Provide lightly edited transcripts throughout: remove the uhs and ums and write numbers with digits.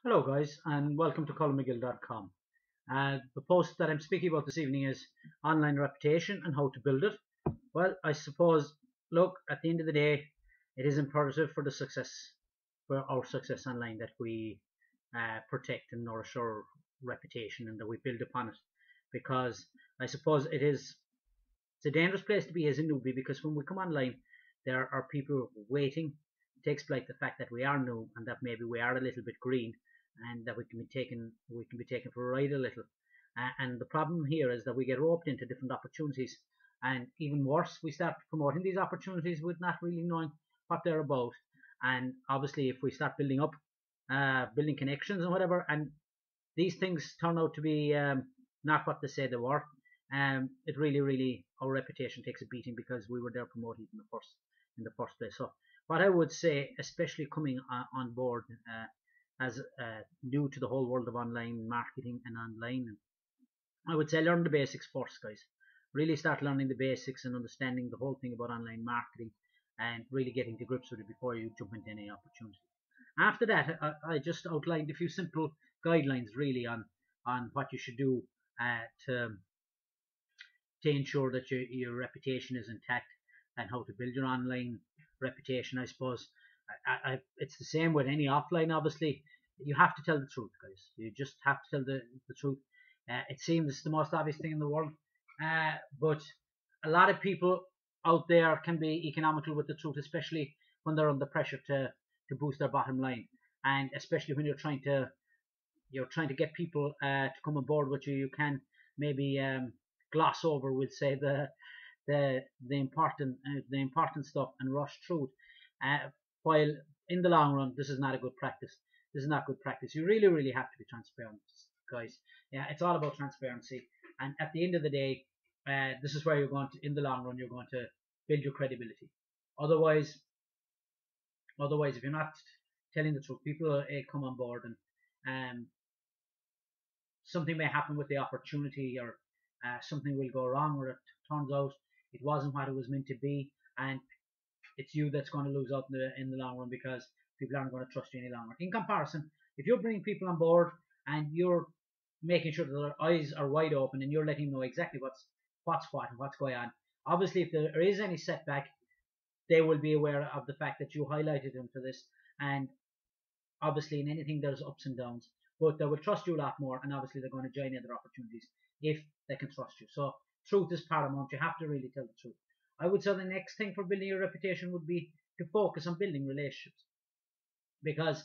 Hello, guys, and welcome to ColinMcGill.com. The post that I'm speaking about this evening is online reputation and how to build it. Well, I suppose, look, at the end of the day, it is imperative for our success online, that we protect and nourish our reputation and that we build upon it. Because I suppose it's a dangerous place to be as a newbie, because when we come online, there are people waiting to exploit the fact that we are new and that maybe we are a little bit green, and that we can be taken for a ride a little. And the problem here is that we get roped into different opportunities, and even worse, we start promoting these opportunities with not really knowing what they're about. And obviously, if we start building connections and whatever, and these things turn out to be not what they say they were, it really our reputation takes a beating, because we were there promoting in the first place. So what I would say, especially coming on board as new to the whole world of online marketing and online, I would say learn the basics first, guys. Really start learning the basics and understanding the whole thing about online marketing, and really getting to grips with it before you jump into any opportunity. After that, I just outlined a few simple guidelines really on what you should do to ensure that your reputation is intact, and how to build your online reputation. I suppose it's the same with any offline. Obviously, you have to tell the truth, guys. You just have to tell the truth. It seems the most obvious thing in the world, but a lot of people out there can be economical with the truth, especially when they're under pressure to boost their bottom line, and especially when you're trying to get people to come on board with you. You can maybe gloss over, we'll say, the important stuff, and rush through it. While in the long run, this is not a good practice. This is not good practice. You really have to be transparent, guys. Yeah, it's all about transparency. And at the end of the day, this is where in the long run, you're going to build your credibility. Otherwise, if you're not telling the truth, people come on board, and um, something may happen with the opportunity, or something will go wrong, or it turns out it wasn't what it was meant to be, and it's you that's going to lose out in the long run, because people aren't going to trust you any longer. In comparison, if you're bringing people on board and you're making sure that their eyes are wide open, and you're letting them know exactly what's what and what's going on, obviously if there is any setback, they will be aware of the fact that you highlighted them to this. And obviously, in anything, there's ups and downs, but they will trust you a lot more, and obviously they're going to join other opportunities if they can trust you. So truth is paramount. You have to really tell the truth. I would say the next thing for building your reputation would be to focus on building relationships, because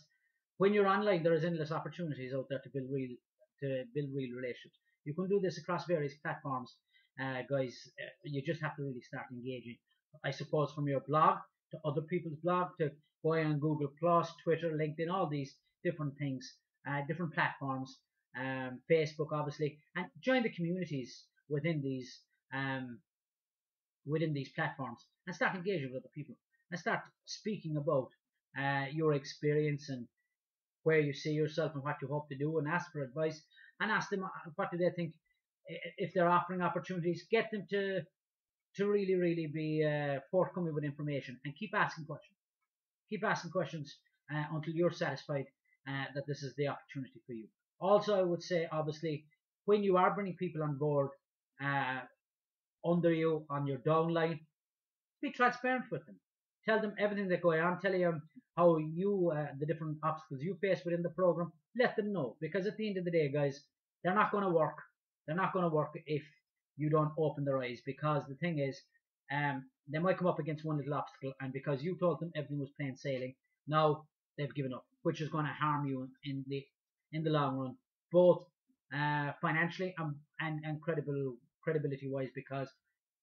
when you're online, there is endless opportunities out there to build real relationships. You can do this across various platforms, guys. You just have to really start engaging. I suppose from your blog to other people's blog, to going on Google Plus, Twitter, LinkedIn, all these different things, different platforms, Facebook, obviously, and join the communities um, within these platforms, and start engaging with other people, and start speaking about your experience, and where you see yourself and what you hope to do, and ask for advice, and ask them what do they think. If they're offering opportunities, get them to really be forthcoming with information, and keep asking questions until you're satisfied that this is the opportunity for you. Also, I would say, obviously, when you are bringing people on board uh, under you on your downline, be transparent with them. Tell them everything that's going on. Tell them how the different obstacles you face within the program. Let them know, because at the end of the day, guys, they're not going to work. They're not going to work if you don't open their eyes. Because the thing is, they might come up against one little obstacle, and because you told them everything was plain sailing, now they've given up, which is going to harm you in the long run, both financially and credibility wise, because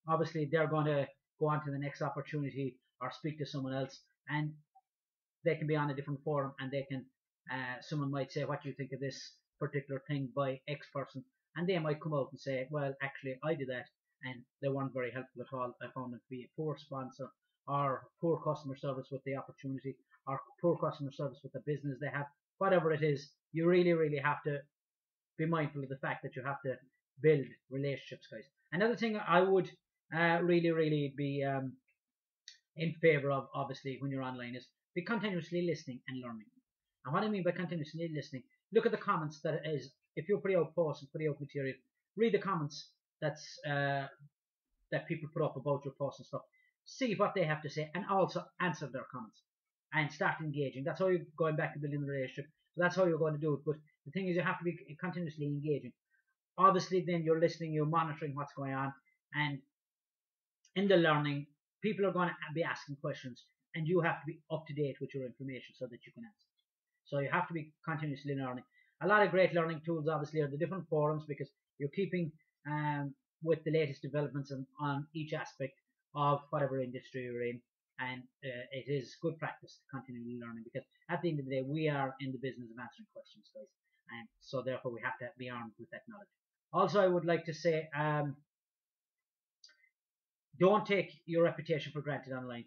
obviously they're going to go on to the next opportunity, or speak to someone else, and they can be on a different forum, and they can someone might say, what do you think of this particular thing by X person, and they might come out and say, well, actually I did that, and they weren't very helpful at all. I found them to be a poor sponsor, or poor customer service with the opportunity, or poor customer service with the business they have. Whatever it is, you really have to be mindful of the fact that you have to build relationships, guys. Another thing I would really be in favor of, obviously, when you're online, is be continuously listening and learning. And what I mean by continuously listening, look at the comments that is, if you're putting out posts and putting out material, read the comments that's that people put up about your posts and stuff. See what they have to say and also answer their comments and start engaging. That's how you're going back to building the relationship. So that's how you're going to do it. But the thing is, you have to be continuously engaging. Obviously, then you're listening, you're monitoring what's going on, and in the learning, people are going to be asking questions, and you have to be up to date with your information so that you can answer. So you have to be continuously learning. A lot of great learning tools, obviously, are the different forums because you're keeping with the latest developments on each aspect of whatever industry you're in. And it is good practice to continually learning because at the end of the day, we are in the business of answering questions, guys. And so therefore, we have to be armed with that knowledge. Also, I would like to say, don't take your reputation for granted online.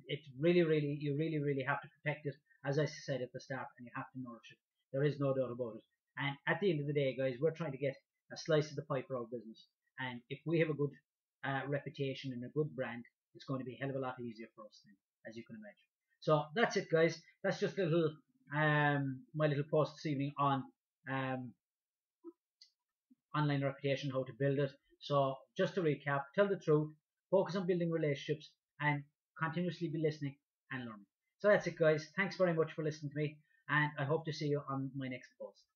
It's really, you really have to protect it, as I said at the start, and you have to nourish it. There is no doubt about it. And at the end of the day, guys, we're trying to get a slice of the pie for our business. And if we have a good reputation and a good brand, it's going to be a hell of a lot easier for us then, as you can imagine. So that's it, guys. That's just a little my little post this evening on online reputation, how to build it. So just to recap, tell the truth, focus on building relationships, and continuously be listening and learning. So that's it, guys. Thanks very much for listening to me, and I hope to see you on my next post.